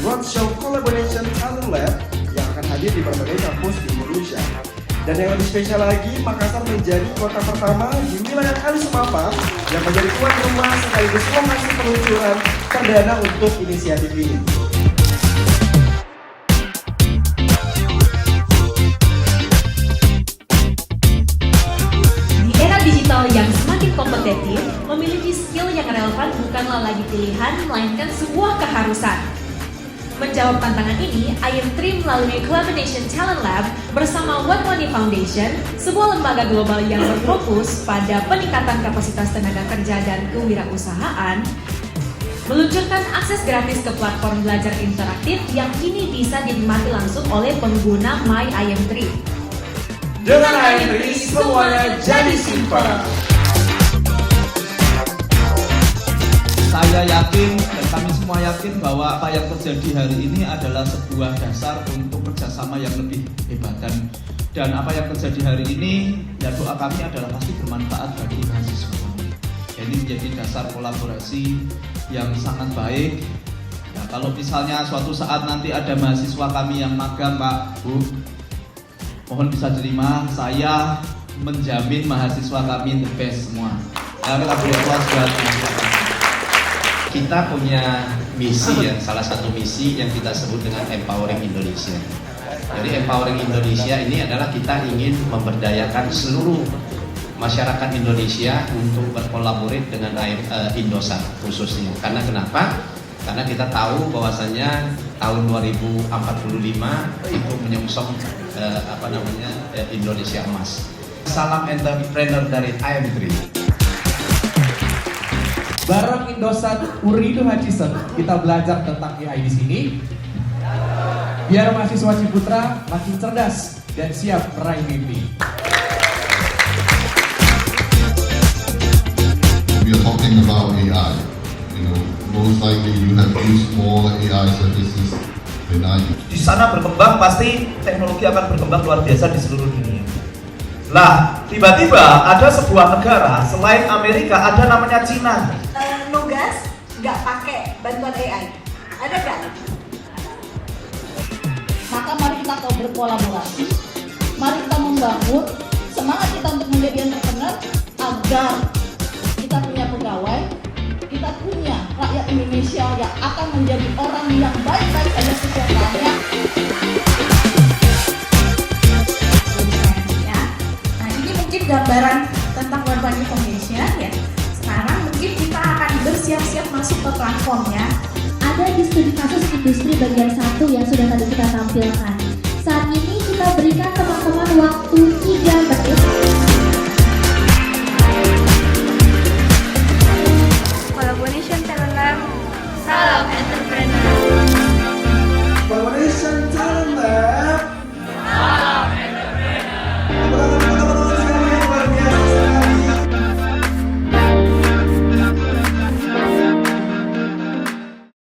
Roadshow Collaboration Talent Lab yang akan hadir di berbagai kampus di Indonesia. Dan yang lebih spesial lagi, Makassar menjadi kota pertama di wilayah Kali Sumapa yang menjadi tuan rumah sekaligus lokasi peluncuran perdana untuk inisiatif ini. Di era digital yang semakin kompetitif, memiliki skill yang relevan bukanlah lagi pilihan, melainkan sebuah keharusan. Menjawab tantangan ini, IM3 melalui Collaboration Talent Lab bersama What Money Foundation, sebuah lembaga global yang berfokus pada peningkatan kapasitas tenaga kerja dan kewirausahaan, meluncurkan akses gratis ke platform belajar interaktif yang kini bisa dinikmati langsung oleh pengguna My IM3. Dengan IM3, semuanya jadi simpel. Saya yakin dan kami semua yakin bahwa apa yang terjadi hari ini adalah sebuah dasar untuk kerjasama yang lebih hebat dan apa yang terjadi hari ini ya doa kami adalah pasti bermanfaat bagi mahasiswa kami. Jadi menjadi dasar kolaborasi yang sangat baik. Nah, kalau misalnya suatu saat nanti ada mahasiswa kami yang magang, Pak, Bu, mohon bisa terima, saya menjamin mahasiswa kami the best semua. Ya, kita beri aplaus buat mahasiswa. Kita punya misi ya, salah satu misi yang kita sebut dengan Empowering Indonesia. Jadi Empowering Indonesia ini adalah kita ingin memberdayakan seluruh masyarakat Indonesia untuk berkolaborasi dengan Indosat khususnya. Karena kenapa? Karena kita tahu bahwasannya tahun 2045 itu menyongsong Indonesia Emas. Salam entrepreneur dari IM3. Bareng Indosat Uridu Hutchison, kita belajar tentang AI di sini. Biar mahasiswa Ciputra makin cerdas dan siap meraih mimpi. We are talking about AI. Most likely you have used more AI services than I do. Di sana berkembang, pasti teknologi akan berkembang luar biasa di seluruh dunia. Lah, tiba-tiba ada sebuah negara selain Amerika, ada namanya Cina. Nugas nggak pakai bantuan AI, ada nggak? Maka mari kita berkolaborasi, mari kita membangun semangat kita untuk menjadi entrepreneur agar kita punya pegawai, kita punya rakyat Indonesia yang akan menjadi orang yang baik-baik saja kesejahteraannya. Nah, ini mungkin gambaran tentang What Money Foundation ya. Sekarang mungkin kita akan bersiap-siap masuk ke platformnya. Ada di studi kasus industri bagian 1 yang sudah tadi kita tampilkan.